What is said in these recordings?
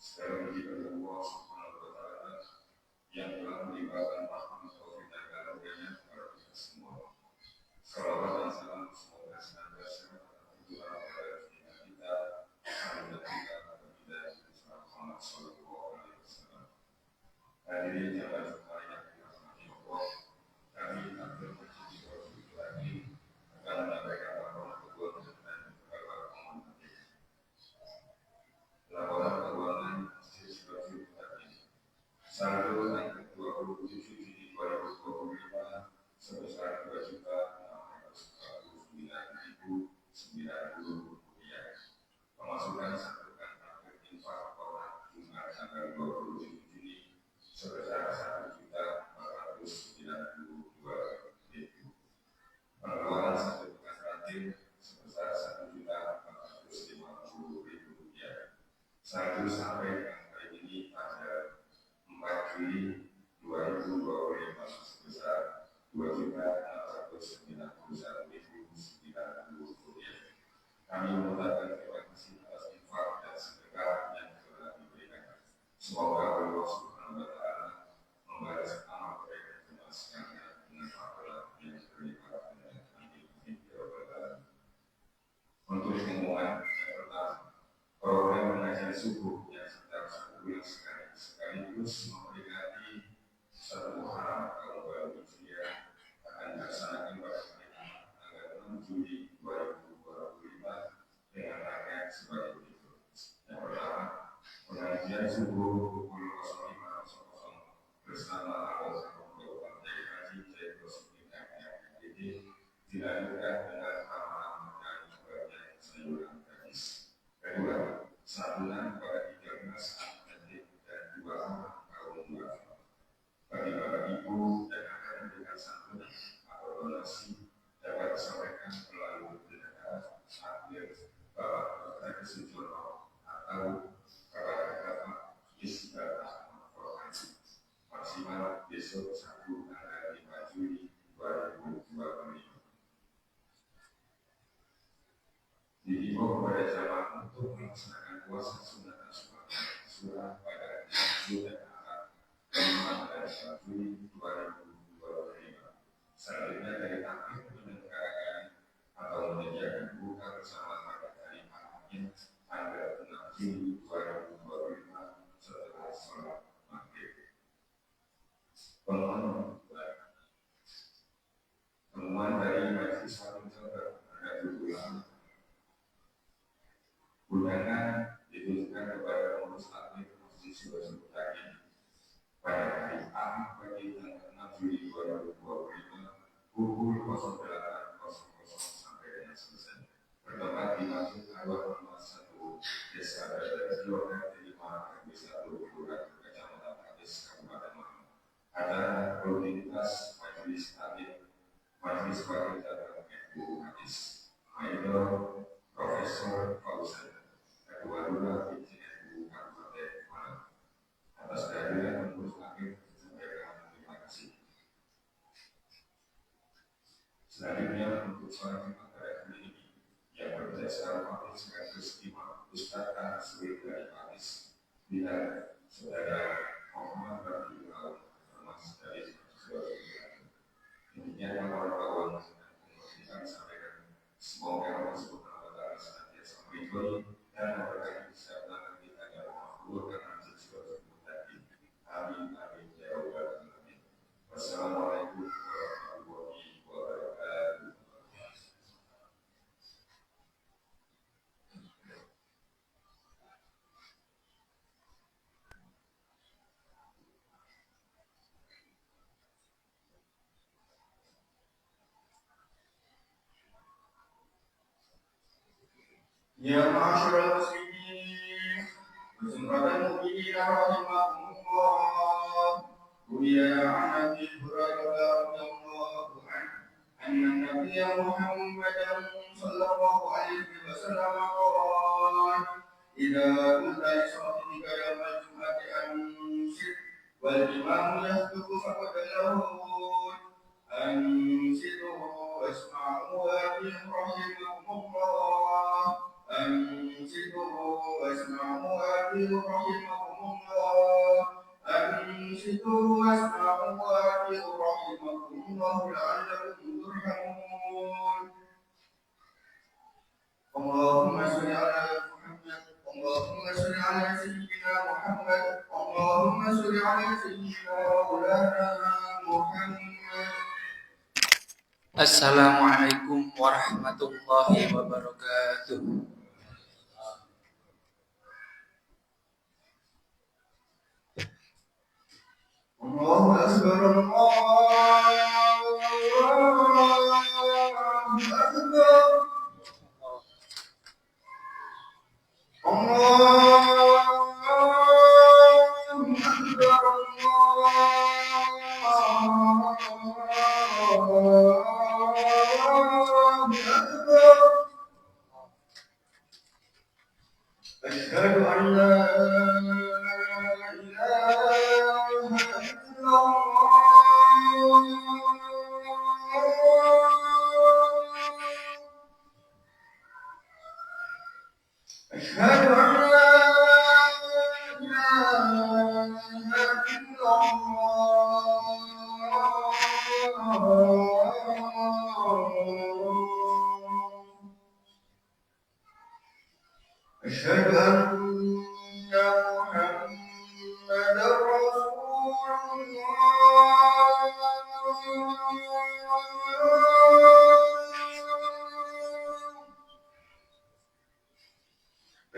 Segala puji bagi Allah Subhanahu wa Ta'ala yang telah melimpahkan rahmat taufik dan karunia kepada kita semua. Salawat dan salam semoga senantiasa tercurah pada junjungan kita, sahabat kita, baginda Muhammad Sallallahu Alaihi Wasallam. Hadirin jamaah Jumat yang dirahmati Allah, kami akan berbincang lagi akan menyampaikan laporan keuangan dan beberapa komentar. Laporan keuangan sesuai tadi. Saldo tanggal 27 Juni 2025 sebesar Rp2.649.090. Pemasukan satukan akhir infak pada Jumat tanggal 27 Juni sebesar Rp1.492.000. Pengeluaran satu pekan terakhir sebesar Rp1.450.000. Saldo sampai hari ini pada 4 Juli 2025 sebesar Rp2.491.090. Kami mengucapkan terima kasih atas infak dan sedekah yang telah diberikan. Semoga Allah Subhanahu wa Ta'ala membalas amal mereka dengan sekalian dengan pahala yang berlipat dan amin ya rabbal alamin. Untuk pengumuman yang pertama, program pengajian subuh yang setiap 1 bulan sekaligus memperingati 1 Muharram tahun baru Hijriah akan dilaksanakan pada hari tanggal 6 Juli 2025 dengan rangkaian sebagai berikut. Yang pertama, pengajian subuh pukul 05.00 bersama anggota Pondok Partai Haji J. MMID dilanjutkan dengan ramalan dan bagian sayuran gadis. Kedua, santunan pada 13 anak yatim dan 2 anak kaum duafa. Bagi bapak ibu yang akan memberikan santunan atau donasi dapat disampaikan melalui pendekat akhir Bapak Dr. Sujono atau kepada Bapak Isbah Provinsi maksimal besok Sabtu tanggal 5 Juli 2025. Dihimbau kepada jamaah untuk melaksanakan puasa sunat Asyura pada hari Sabtu dan Ahad 5 dan 1 Juli 2025. Selanjutnya dari akhir menyelenggarakan atau menyediakan buka bersama pada hari Ahadnya tanggal 6 Juli 2025 setelah sholat maghrib. Pengumuman dari Majelis Hakim Jabar Nahdlatul undangan ditujukan kepada pengurus aktif Masjid Suwajud Tadi pada hari Ahad pagi tanggal 6 Juli 2025 pukul 08.00 sampai dengan selesai. Bertempat di Masjid Anwar Muhammad 1 Desa Badajo RT 5 RW 1 Kelurahan Kecamatan Hadis Kabupaten Malang. Acara rutinitas Majelis Taklim Majelis Wakil Jabar NU Hadis Mayor Profesor Fauzan Ketua Lurah PJNU Kabupaten Malang. Atas kehadiran pengurus aktif sampaikan terima kasih. Selanjutnya untuk sholat Jumat pada hari ini yang berbeda secara fakir sekaligus imam Ustaz Ansuri dari Paris dan saudara Muhammad Rafiul Alam Mas dari Surabaya. Demikian laporan keuangan yang kami sampaikan. Semoga Allah Subhanahu wa Ta'ala senantiasa meridhoi dan memberkati kesehatan kita yang makhluk karena sesuatu tadi. Amin amin ya rabbal alamin. Wassalamualaikum warahmatullahi wabarakatuh. Ya ma'asyiral muslimin, berjumlah mu'minin rahimakumullah. Ya Nabi Hurairah radhiyallahu anhu, Nabi Muhammad sallallahu alaihi wasallam qala, "Idza kunta yusalli yawm al-jum'ati anshid wal imam yasduqu faqad lahu ansidu wasma'u wa rahimakumullah." أنصتوا واسمعوا وأطيعوا رحمكم الله. أنصتوا واسمعوا وأطيعوا رحمكم الله لعلكم ترحمون. اللهم صل على محمد. اللهم صل على سيدنا محمد. اللهم صل على سيدنا مولانا محمد. Assalamualaikum warahmatullahi wabarakatuh. Allahu akbar, Allahu akbar. أشهد أن لا إله إلا الله. أشهد أن لا إله إلا الله. أشهد أن محمدا رسول الله.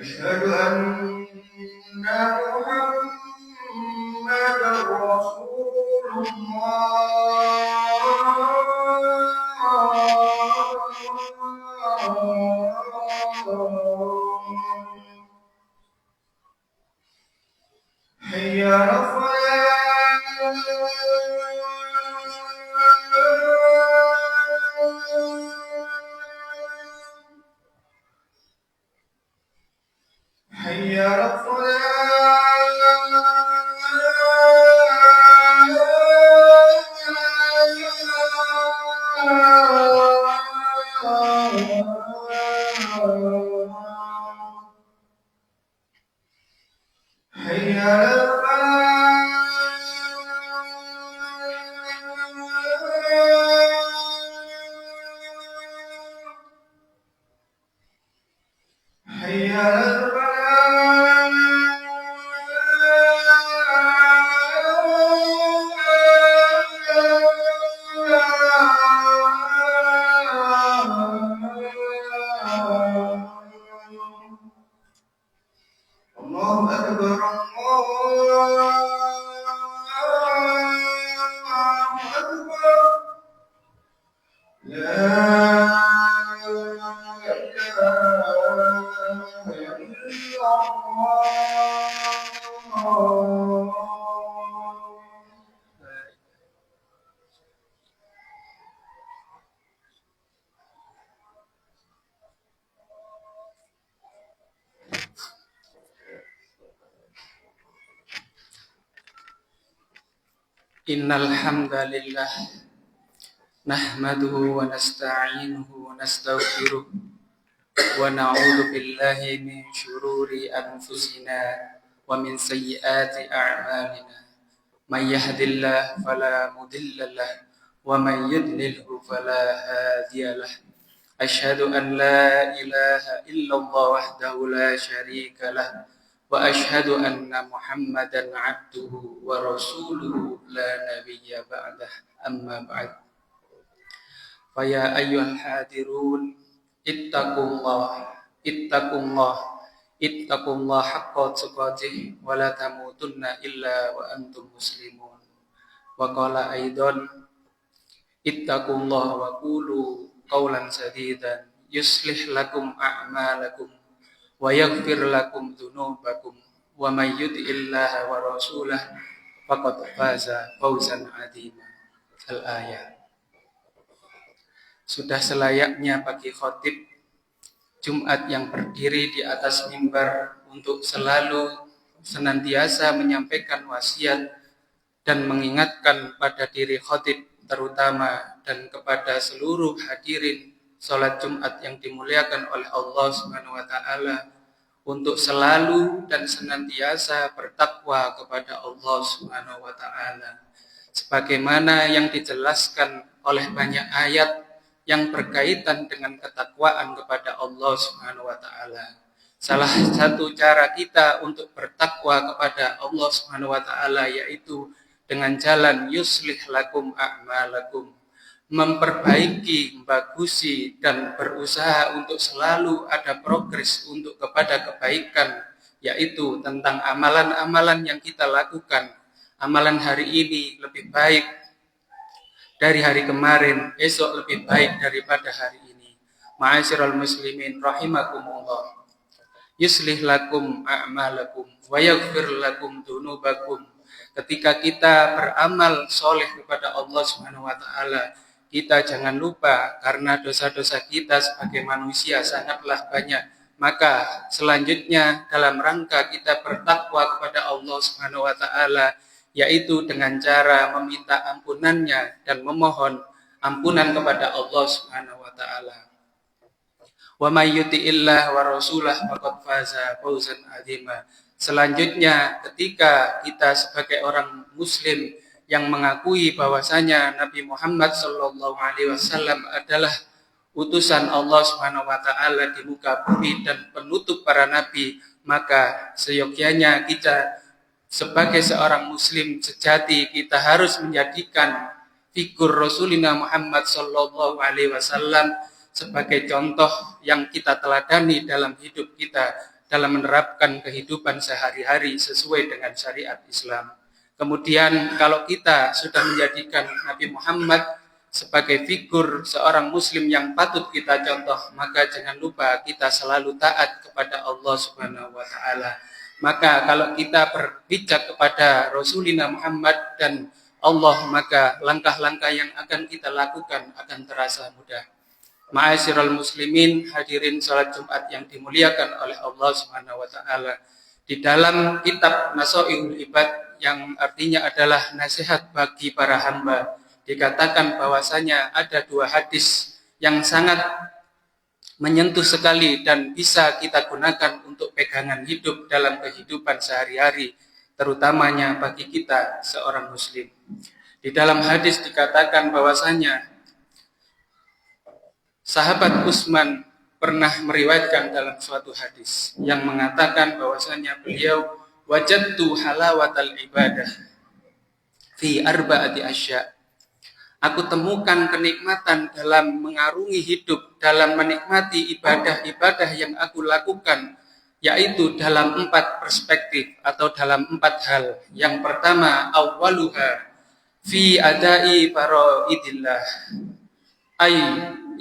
أشهد أن محمدا رسول الله. حي على الصلاة. حي على حي على حي على الله أكبر، الله أكبر. لا إله إلا الله. Innal hamdalillah nahmaduhu wa nasta'inuhu wa nastaghfiruh wa na'udzu billahi min shururi anfusina wa min sayyiati a'malina. May yahdihillahu fala mudilla lahu wa may yudlilhu fala hadiya lahu. Asyhadu an la ilaha illallah wahdahu la syarika lahu wa asyhadu anna Muhammadan abduhu wa rasuluhu la nabiyya ba'dah. Amma ba'd. Fa ya ayyuhal hadirun ittaqullah haqqa tuqatih wa la tamutunna illa wa antum muslimun. Wa qala aidan ittaqullah wa qulu qawlan sadidan yuslih lakum a'malakum wa yaghfir lakum dzunubakum wa may yuti'illaha wa rasulahu faqad faza fawzan 'azima. Al-ayat. Sudah selayaknya bagi khatib Jumat yang berdiri di atas mimbar untuk selalu senantiasa menyampaikan wasiat dan mengingatkan pada diri khatib terutama dan kepada seluruh hadirin salat Jumat yang dimuliakan oleh Allah Subhanahu wa taala untuk selalu dan senantiasa bertakwa kepada Allah Subhanahu wa taala. Sebagaimana yang dijelaskan oleh banyak ayat yang berkaitan dengan ketakwaan kepada Allah Subhanahu wa taala. Salah satu cara kita untuk bertakwa kepada Allah Subhanahu wa taala yaitu dengan jalan yuslih lakum a'malakum, memperbaiki, membagusi dan berusaha untuk selalu ada progres untuk kepada kebaikan, yaitu tentang amalan-amalan yang kita lakukan. Amalan hari ini lebih baik dari hari kemarin, esok lebih baik daripada hari ini. Ma'asyiral muslimin rahimakumullah. Yuslih lakum a'malakum wa yaghfir lakum dzunubakum. Ketika kita beramal soleh kepada Allah Subhanahu wa taala, kita jangan lupa karena dosa-dosa kita sebagai manusia sangatlah banyak. Maka selanjutnya dalam rangka kita bertakwa kepada Allah Subhanahu wa taala, yaitu dengan cara meminta ampunannya dan memohon ampunan kepada Allah Subhanahu wa taala. Wa may yuti'illah wa rasulah faqad faza fawzan 'azima. Selanjutnya, ketika kita sebagai orang muslim yang mengakui bahwasanya Nabi Muhammad sallallahu alaihi wasallam adalah utusan Allah Subhanahu wa taala di muka bumi dan penutup para nabi, maka seyogyanya kita sebagai seorang muslim sejati kita harus menjadikan figur Rasulina Muhammad sallallahu alaihi wasallam sebagai contoh yang kita teladani dalam hidup kita, dalam menerapkan kehidupan sehari-hari sesuai dengan syariat Islam. Kemudian kalau kita sudah menjadikan Nabi Muhammad sebagai figur seorang muslim yang patut kita contoh, maka jangan lupa kita selalu taat kepada Allah Subhanahu wa taala. Maka kalau kita berpijak kepada Rasulina Muhammad dan Allah, maka langkah-langkah yang akan kita lakukan akan terasa mudah. Ma'asyiral muslimin, hadirin salat Jumat yang dimuliakan oleh Allah Subhanahu wa taala. Di dalam kitab Nasaihul Ibad yang artinya adalah nasihat bagi para hamba, dikatakan bahwasanya ada dua hadis yang sangat menyentuh sekali dan bisa kita gunakan untuk pegangan hidup dalam kehidupan sehari-hari, terutamanya bagi kita seorang muslim. Di dalam hadis dikatakan bahwasanya sahabat Utsman pernah meriwayatkan dalam suatu hadis yang mengatakan bahwasanya beliau wajadtu halawatal ibadah fi arba'ati asya. Aku temukan kenikmatan dalam mengarungi hidup, dalam menikmati ibadah-ibadah yang aku lakukan, yaitu dalam 4 perspektif atau dalam 4 hal. Yang pertama, awwaluha fi adai faraidillah ay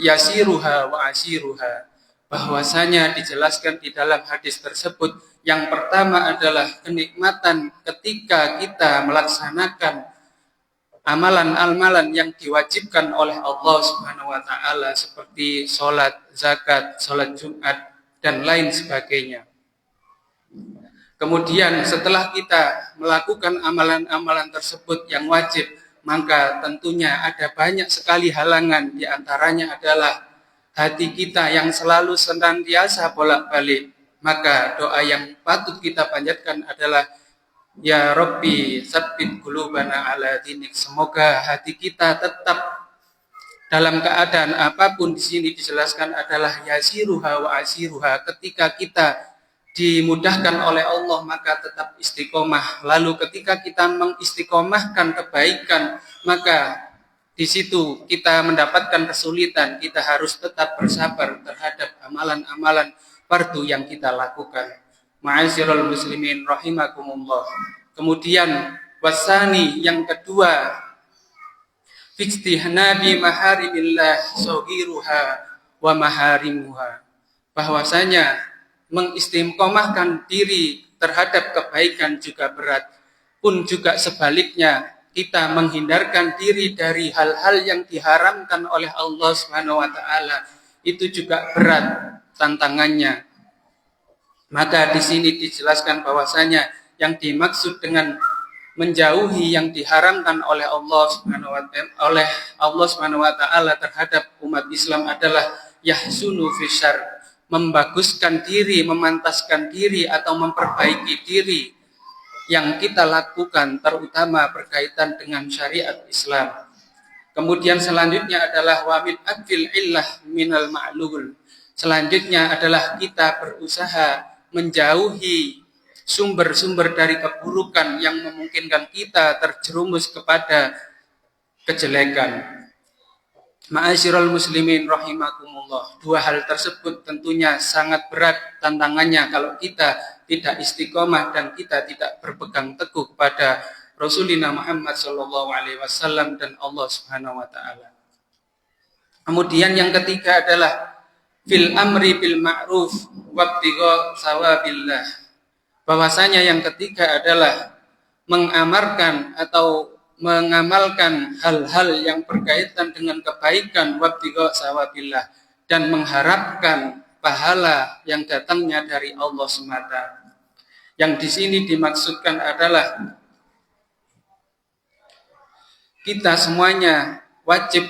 yasiruha wa asiruha. Bahwasanya dijelaskan di dalam hadis tersebut, yang pertama adalah kenikmatan ketika kita melaksanakan amalan-amalan yang diwajibkan oleh Allah Subhanahu wa taala seperti salat, zakat, salat Jumat dan lain sebagainya. Kemudian setelah kita melakukan amalan-amalan tersebut yang wajib, maka tentunya ada banyak sekali halangan, di antaranya adalah hati kita yang selalu senantiasa bolak-balik. Maka doa yang patut kita panjatkan adalah ya Rabbi tsabbit qulubana ala dinik. Semoga hati kita tetap dalam keadaan apapun. Di sini dijelaskan adalah yasiruha wa asiruha. Ketika kita dimudahkan oleh Allah maka tetap istiqomah. Lalu ketika kita mengistiqomahkan kebaikan, maka di situ kita mendapatkan kesulitan. Kita harus tetap bersabar terhadap amalan-amalan fardu yang kita lakukan. Ma'asyiral muslimin rahimakumullah. Kemudian wasani yang kedua, fijtihnabi maharimillah saghiruha wa maharimuha. Bahwasanya mengistiqomahkan diri terhadap kebaikan juga berat, pun juga sebaliknya kita menghindarkan diri dari hal-hal yang diharamkan oleh Allah Subhanahu wa taala, itu juga berat tantangannya. Maka di sini dijelaskan bahwasanya yang dimaksud dengan menjauhi yang diharamkan oleh Allah Subhanahu wa taala terhadap umat Islam adalah yahsunu fisyar, membaguskan diri, memantaskan diri atau memperbaiki diri yang kita lakukan, terutama berkaitan dengan syariat Islam. Kemudian selanjutnya adalah wa min akfil illah minal ma'lul. Selanjutnya adalah kita berusaha menjauhi sumber-sumber dari keburukan yang memungkinkan kita terjerumus kepada kejelekan. Ma'asyiral muslimin rahimakumullah. Dua hal tersebut tentunya sangat berat tantangannya kalau kita tidak istiqomah dan kita tidak berpegang teguh kepada Rasulina Muhammad sallallahu alaihi wasallam dan Allah Subhanahu wa taala. Kemudian yang ketiga adalah fil amri bil ma'ruf wabtigha sawabillah. Bahwasanya yang ketiga adalah mengamarkan atau mengamalkan hal-hal yang berkaitan dengan kebaikan wabtigha sawabillah dan mengharapkan pahala yang datangnya dari Allah semata. Yang di sini dimaksudkan adalah kita semuanya wajib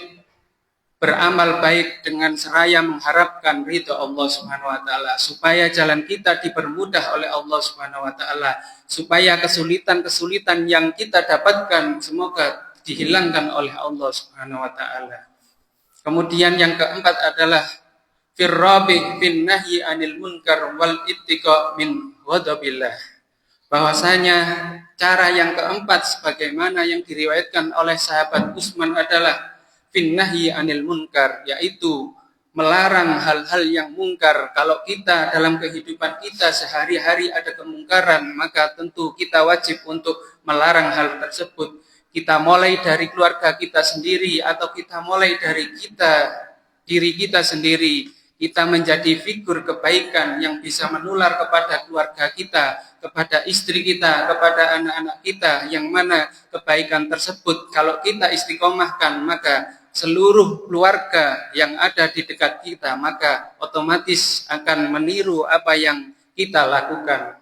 beramal baik dengan seraya mengharapkan ridha Allah Subhanahu wa taala, supaya jalan kita dipermudah oleh Allah Subhanahu wa taala, supaya kesulitan-kesulitan yang kita dapatkan semoga dihilangkan oleh Allah Subhanahu wa taala. Kemudian yang keempat adalah firrabi bin nahyi anil munkar wal ittiqa min ghadabillah. Bahwasanya cara yang keempat sebagaimana yang diriwayatkan oleh sahabat Utsman adalah finnahyi anil munkar, yaitu melarang hal-hal yang mungkar. Kalau kita dalam kehidupan kita sehari-hari ada kemungkaran, maka tentu kita wajib untuk melarang hal tersebut. Kita mulai dari keluarga kita sendiri atau kita mulai dari diri kita sendiri. Kita menjadi figur kebaikan yang bisa menular kepada keluarga kita, kepada istri kita, kepada anak-anak kita, yang mana kebaikan tersebut kalau kita istiqomahkan maka seluruh keluarga yang ada di dekat kita maka otomatis akan meniru apa yang kita lakukan.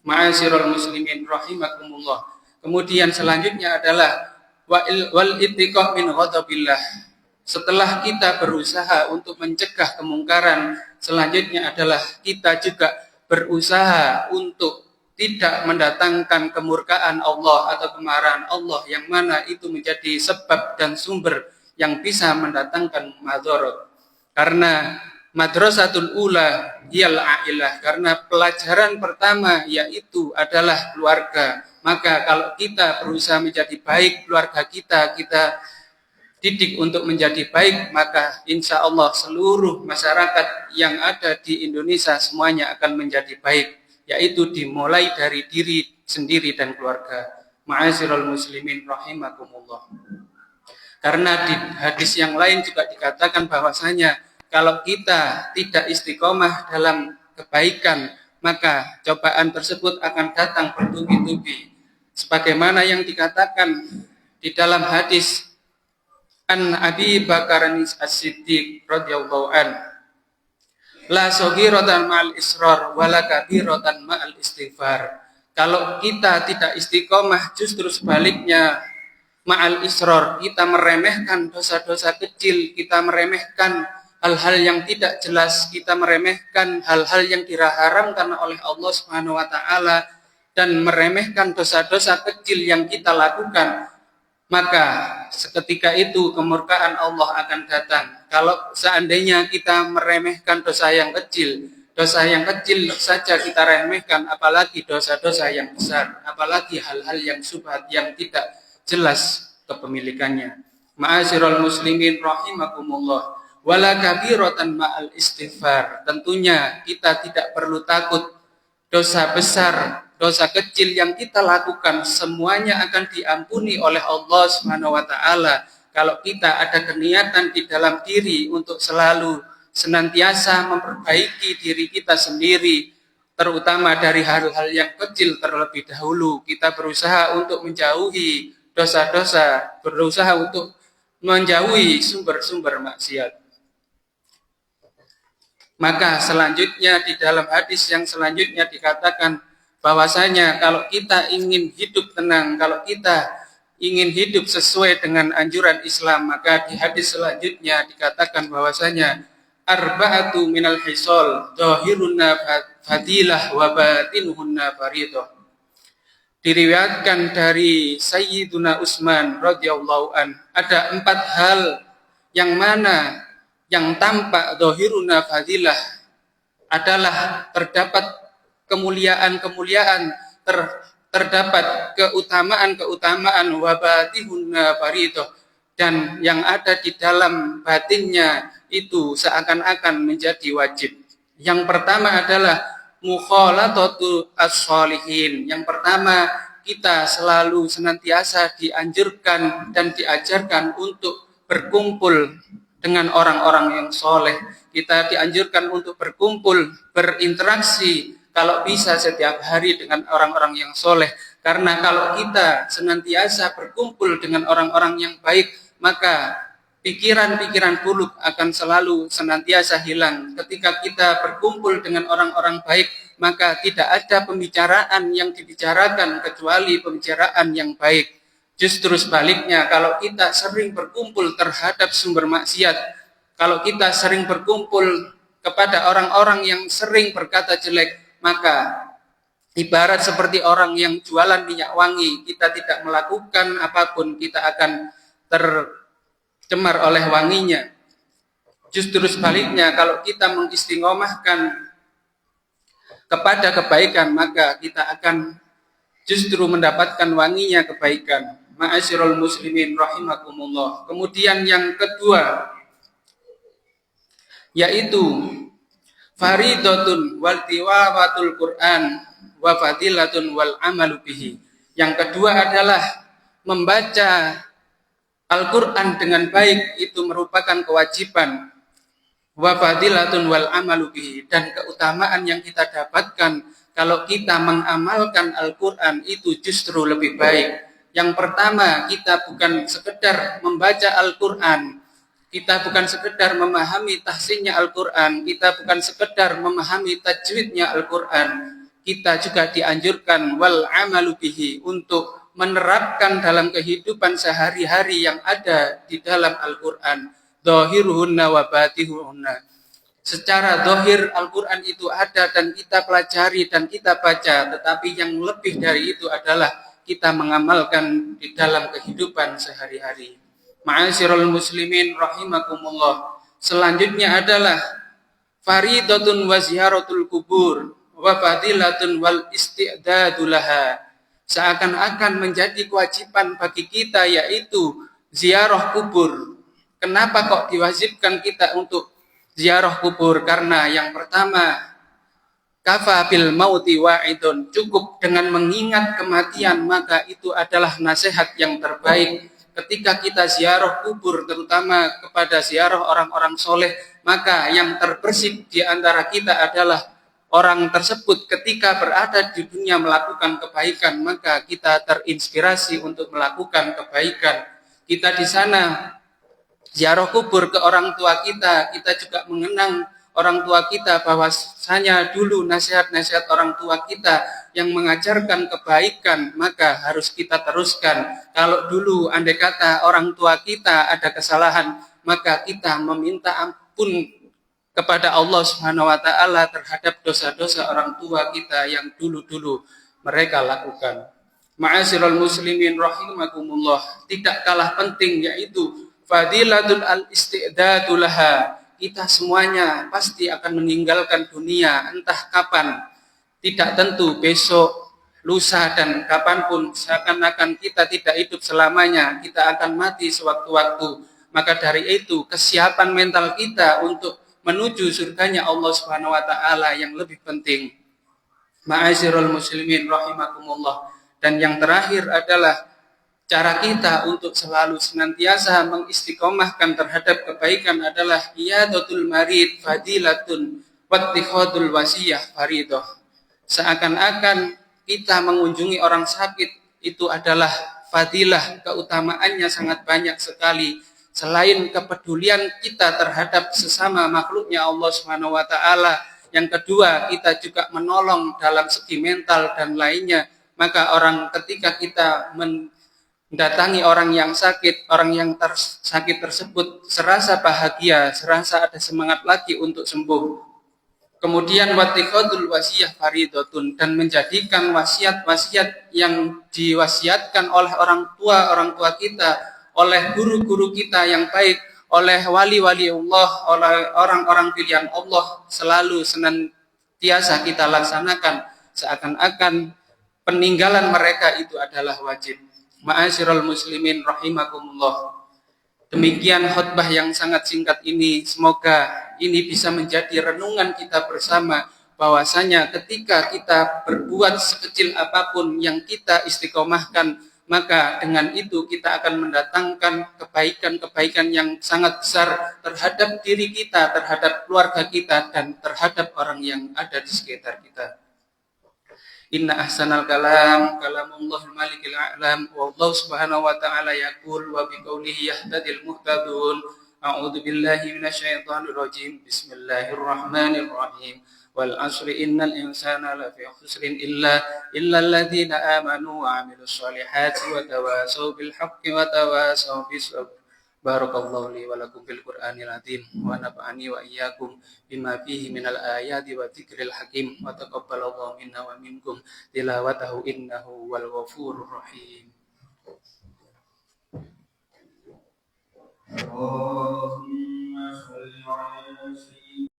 Ma'asyiral muslimin rahimakumullah. Kemudian selanjutnya adalah wal ittiqa min ghadabillah. Setelah kita berusaha untuk mencegah kemungkaran, selanjutnya adalah kita juga berusaha untuk tidak mendatangkan kemurkaan Allah atau kemarahan Allah, yang mana itu menjadi sebab dan sumber yang bisa mendatangkan madharat. Karena madrasatul ula hiyal ailah, karena pelajaran pertama yaitu adalah keluarga. Maka kalau kita berusaha menjadi baik, keluarga kita didik untuk menjadi baik, maka insya Allah seluruh masyarakat yang ada di Indonesia semuanya akan menjadi baik, yaitu dimulai dari diri sendiri dan keluarga. Ma'asyiral muslimin rahimakumullah. Karena di hadis yang lain juga dikatakan bahwasanya kalau kita tidak istiqomah dalam kebaikan, maka cobaan tersebut akan datang bertubi-tubi. Sebagaimana yang dikatakan di dalam hadis an Abi Bakar As-Siddiq radhiyallahu an, la saghiratan ma'al israr wala kabiratan ma'al istighfar. Kalau kita tidak istiqomah, justru sebaliknya, ma'al israr, kita meremehkan dosa-dosa kecil, kita meremehkan hal-hal yang tidak jelas, kita meremehkan hal-hal yang diharamkan oleh Allah Subhanahu wa taala dan meremehkan dosa-dosa kecil yang kita lakukan, maka seketika itu kemurkaan Allah akan datang. Kalau seandainya kita meremehkan dosa yang kecil saja kita remehkan, apalagi dosa-dosa yang besar, apalagi hal-hal yang syubhat yang tidak jelas kepemilikannya. Ma'asyiral muslimin rahimakumullah. Wala kabiratan ma'al istighfar. Tentunya kita tidak perlu takut dosa besar, dosa kecil yang kita lakukan semuanya akan diampuni oleh Allah Subhanahu wa taala kalau kita ada keniatan di dalam diri untuk selalu senantiasa memperbaiki diri kita sendiri, terutama dari hal-hal yang kecil terlebih dahulu. Kita berusaha untuk menjauhi dosa-dosa, berusaha untuk menjauhi sumber-sumber maksiat. Maka selanjutnya di dalam hadis yang selanjutnya dikatakan bahwasanya kalau kita ingin hidup tenang, kalau kita ingin hidup sesuai dengan anjuran Islam, maka di hadis selanjutnya dikatakan bahwasanya arba'atu minal hisol zahirunna fadilah wa batinuhunna faridah. Diriwayatkan dari Sayyiduna Utsman radhiyallahu an, ada 4 hal yang mana yang tampak zahiruna fadilah adalah terdapat kemuliaan-kemuliaan, terdapat keutamaan-keutamaan, wa batihunna faridah, dan yang ada di dalam batinnya itu seakan-akan menjadi wajib. Yang pertama adalah mukhalatatu as-sholihin. Yang pertama, kita selalu senantiasa dianjurkan dan diajarkan untuk berkumpul dengan orang-orang yang soleh. Kita dianjurkan untuk berkumpul, berinteraksi, kalau bisa setiap hari dengan orang-orang yang soleh. Karena kalau kita senantiasa berkumpul dengan orang-orang yang baik, maka pikiran-pikiran buruk akan selalu senantiasa hilang. Ketika kita berkumpul dengan orang-orang baik, maka tidak ada pembicaraan yang dibicarakan kecuali pembicaraan yang baik. Justru sebaliknya, kalau kita sering berkumpul terhadap sumber maksiat, kalau kita sering berkumpul kepada orang-orang yang sering berkata jelek, maka ibarat seperti orang yang jualan minyak wangi, kita tidak melakukan apapun, kita akan tercemar oleh wanginya. Justru sebaliknya, kalau kita mengistiqomahkan kepada kebaikan, maka kita akan justru mendapatkan wanginya kebaikan. Ma'asyiral muslimin rahimakumullah. Kemudian yang kedua, yaitu faridatun wal tilawatul Quran wa fadilatun wal amalu bihi. Yang kedua adalah membaca Al-Quran dengan baik, itu merupakan kewajiban. Wa fadilatun wal amalu bihi, dan keutamaan yang kita dapatkan kalau kita mengamalkan Al-Quran itu justru lebih baik. Yang pertama, kita bukan sekedar membaca Al-Quran, kita bukan sekedar memahami tahsinnya Al-Quran, kita bukan sekedar memahami tajwidnya Al-Quran, kita juga dianjurkan wal amalu bihi, untuk menerapkan dalam kehidupan sehari-hari yang ada di dalam Al-Quran. Dhahiruhunna wa batihuhunna. Secara zahir Al-Quran itu ada dan kita pelajari dan kita baca, tetapi yang lebih dari itu adalah kita mengamalkan di dalam kehidupan sehari-hari. Ma'asyiral muslimin rahimakumullah. Selanjutnya adalah faridatun wa ziyaratul kubur wa fadilatun wal isti'dadu laha. Seakan-akan menjadi kewajiban bagi kita, yaitu ziarah kubur. Kenapa kok diwajibkan kita untuk ziarah kubur? Karena yang pertama, kafa bil mauti wa'idun, cukup dengan mengingat kematian, maka itu adalah nasihat yang terbaik. Ketika kita ziarah kubur, terutama kepada ziarah orang-orang soleh, maka yang terbersih di antara kita adalah orang tersebut. Ketika berada di dunia melakukan kebaikan, maka kita terinspirasi untuk melakukan kebaikan. Kita di sana ziarah kubur ke orang tua kita, kita juga mengenang orang tua kita, bahwasanya dulu nasihat-nasihat orang tua kita yang mengajarkan kebaikan, maka harus kita teruskan. Kalau dulu andai kata orang tua kita ada kesalahan, maka kita meminta ampun kepada Allah Subhanahu wa taala terhadap dosa-dosa orang tua kita yang dulu-dulu mereka lakukan. Ma'asyiral muslimin rahimakumullah. Tidak kalah penting yaitu fadilatul al-isti'dadu laha. Kita semuanya pasti akan meninggalkan dunia entah kapan. Tidak tentu besok, lusa, dan kapanpun. Seakan-akan kita tidak hidup selamanya. Kita akan mati sewaktu-waktu. Maka dari itu kesiapan mental kita untuk menuju surganya Allah Subhanahu wa taala yang lebih penting. Ma'asyiral muslimin rahimakumullah. Dan yang terakhir adalah cara kita untuk selalu senantiasa mengistiqomahkan terhadap kebaikan adalah iyadatul marid fadilatun wattikhadul wasiyah faridah. Seakan-akan kita mengunjungi orang sakit itu adalah fadilah, keutamaannya sangat banyak sekali. Selain kepedulian kita terhadap sesama makhluknya Allah Subhanahu wa taala, yang kedua kita juga menolong dalam segi mental dan lainnya. Maka orang ketika kita mendatangi orang yang sakit, orang yang sakit tersebut serasa bahagia, serasa ada semangat lagi untuk sembuh. Kemudian watiqadul wasiyah faridotun, dan menjadikan wasiat-wasiat yang diwasiatkan oleh orang tua kita, oleh guru-guru kita yang baik, oleh wali-wali Allah, oleh orang-orang pilihan Allah selalu senantiasa kita laksanakan, seakan-akan peninggalan mereka itu adalah wajib. Ma'asyiral muslimin rahimakumullah. Demikian khutbah yang sangat singkat ini, semoga ini bisa menjadi renungan kita bersama, bahwasanya ketika kita berbuat sekecil apapun yang kita istiqomahkan, maka dengan itu kita akan mendatangkan kebaikan-kebaikan yang sangat besar terhadap diri kita, terhadap keluarga kita, dan terhadap orang yang ada di sekitar kita. Inna ahsanal kalam kalamullahil malikil a'lam, wa Allah subhanahu wa ta'ala yaqul wa biqaulihi yahtadil muhtadun. A'udzu billahi minasyaitonir rajim. Bismillahirrahmanirrahim. Wal 'asri innal insana lafi khusrin illa alladziina aamanu wa 'amilus shalihati wa tawassaw bil haqqi wa tawassaw bis sabr. Barakallahu li wa lakum bil Qur'anil azim wa nafa'ani wa iyyakum bima fihi minal ayati wa dzikril hakim wa taqabbalallahu minna wa minkum tilawatahu innahu wal ghafurur rahim. Allahumma shalli ala